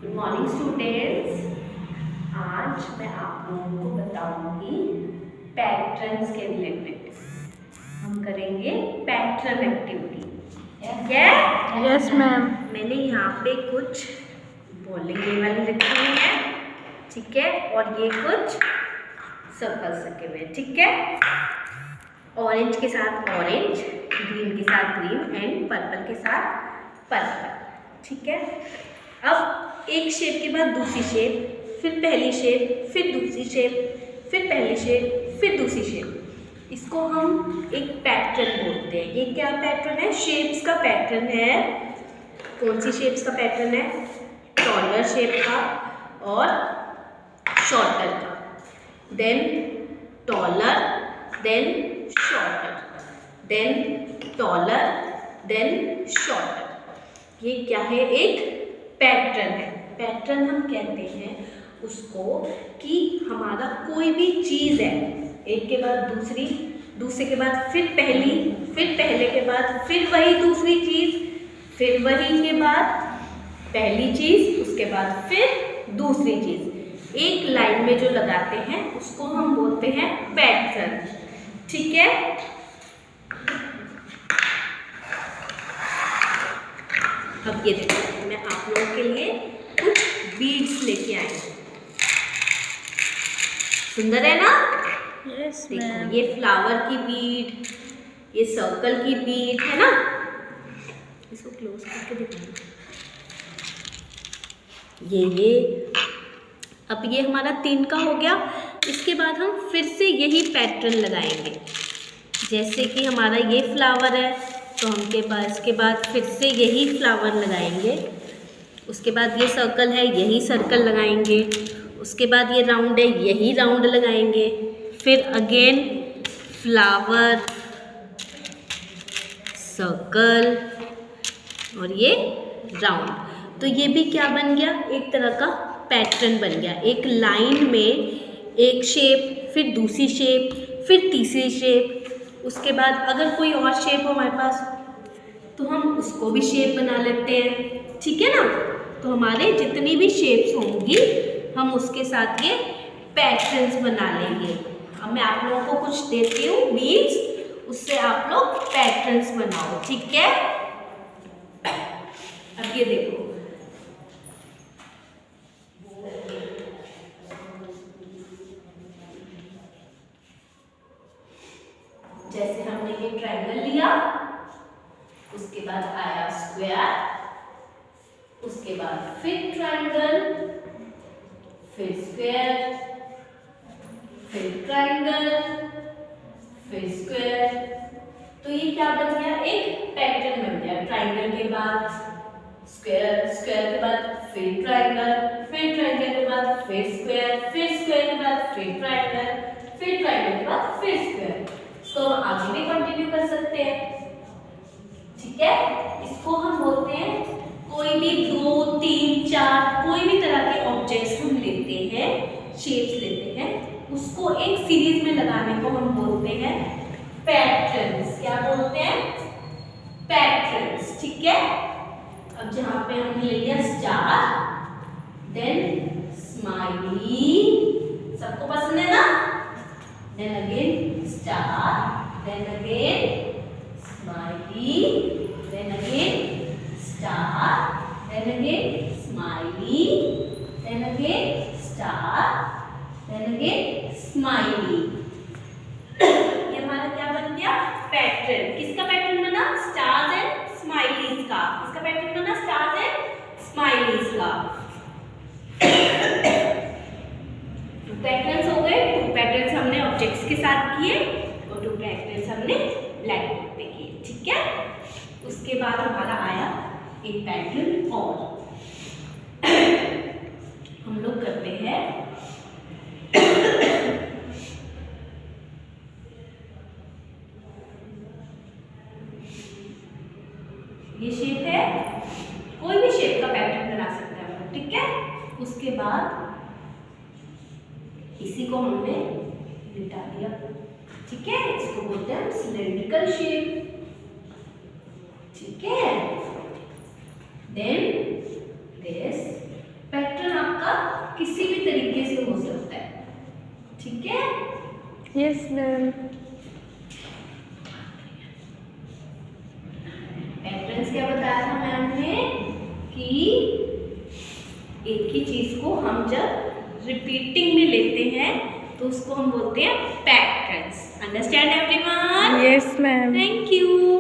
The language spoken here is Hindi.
Good morning students. आज मैं आप लोगों को बताऊंगी पैटर्न्स के रिलेटेड। हम करेंगे पैटर्न एक्टिविटी। Yes ma'am. मैंने यहाँ पे कुछ बॉलिंग ये वाली रखी हुई है, ठीक है, और ये कुछ सर्कल्स रखे हुए हैं, ठीक है। ऑरेंज के साथ ऑरेंज, ग्रीन के साथ ग्रीन एंड पर्पल के साथ पर्पल, ठीक है। अब एक शेप के बाद दूसरी शेप, फिर पहली शेप, फिर दूसरी शेप, फिर पहली शेप, फिर दूसरी शेप। इसको हम एक पैटर्न बोलते हैं। ये क्या पैटर्न है? शेप्स का पैटर्न है। कौन सी शेप्स का पैटर्न है? टॉलर शेप का और शॉर्टर का। Then taller, then shorter, then taller, then shorter. ये क्या है? एक पैटर्न है। पैटर्न हम कहते हैं उसको कि हमारा कोई भी चीज़ है, एक के बाद दूसरी, दूसरे के बाद फिर पहली, फिर पहले के बाद फिर वही दूसरी चीज़, फिर वही के बाद पहली चीज़, उसके बाद फिर दूसरी चीज़, एक लाइन में जो लगाते हैं उसको हम बोलते हैं पैटर्न, ठीक है। अब ये देखो, मैं आप लोगों के लिए कुछ बीड्स लेके आई हूँ। सुंदर है ना? यस देखो, मैम। ये फ्लावर की बीड, ये सर्कल की बीड है ना। इसको क्लोज करके दिखाना। ये अब ये हमारा 3 का हो गया। इसके बाद हम फिर से यही पैटर्न लगाएंगे। जैसे कि हमारा ये फ्लावर है तो हम के पास के बाद फिर से यही फ्लावर लगाएंगे। उसके बाद ये सर्कल है, यही सर्कल लगाएंगे। उसके बाद ये राउंड है, यही राउंड लगाएंगे। फिर अगेन फ्लावर, सर्कल और ये राउंड। तो ये भी क्या बन गया? एक तरह का पैटर्न बन गया। एक लाइन में एक शेप, फिर दूसरी शेप, फिर तीसरी शेप। उसके बाद अगर कोई और शेप हो हमारे पास तो हम उसको भी शेप बना लेते हैं, ठीक है ना। तो हमारे जितनी भी शेप्स होंगी हम उसके साथ ये पैटर्न्स बना लेंगे। अब मैं आप लोगों को कुछ देती हूँ बीड्स, उससे आप लोग पैटर्न्स बनाओ, ठीक है। अब ये देखो, जैसे हमने ये ट्रायंगल लिया, उसके बाद आया स्क्वायर, उसके बाद फिर ट्रायंगल, फिर स्क्वायर, फिर ट्रायंगल, फिर स्क्वायर। तो ये क्या बन गया? एक पैटर्न बन गया। ट्रायंगल के बाद स्क्वायर, स्क्वायर के बाद फिर ट्रायंगल, फिर ट्रायंगल के बाद फिर स्क्वायर, फिर स्क्वायर के बाद फिर ट्रायंगल, फिर ट्रायंगल के बाद फिर स्क्वायर। इसको हम आगे भी कंटिन्यू कर सकते हैं, ठीक है। इसको हम बोलते हैं, कोई भी 2, 3, 4 कोई भी तरह के ऑब्जेक्ट्स हम लेते हैं, शेप्स लेते हैं, उसको एक सीरीज में लगाने को हम बोलते हैं पैटर्न्स। क्या बोलते हैं? पैटर्न्स, ठीक है। अब जहां पे हमने ले लिया स्टार, देन स्माइली, सबको पसंद है ना। Then again star, then again smiley, then again star, then again smiley, then again star, then again smiley। ये हमारा क्या बन गया? पैटर्न। किसका पैटर्न बना? स्टार्स एंड स्माइलीज का। किसका पैटर्न बना? स्टार्स एंड स्माइलीज का। टू पैटर्न्स हो गए। 2 पैटर्न्स हमने ऑब्जेक्ट्स के साथ किए और 2 पैटर्न्स हमने ब्लैक बोर्ड पे किए, ठीक है। उसके बाद हमारा आया एक पैटर्न और हम लोग करते हैं ये शेप है, कोई भी शेप का पैटर्न बना सकते हैं हम, ठीक है। उसके बाद इसी को हमने मिटा दिया, ठीक है। इसको बोलते हैं सिलेंड्रिकल शेप, ठीक है। देन दिस पैटर्न किसी भी तरीके से हो सकता है, ठीक है। Yes ma'am. पैटर्न्स क्या बताया था मैम ने कि एक ही चीज को हम जब रिपीटिंग में लेते हैं तो उसको हम बोलते हैं patterns. Understand everyone? Yes ma'am. Thank you.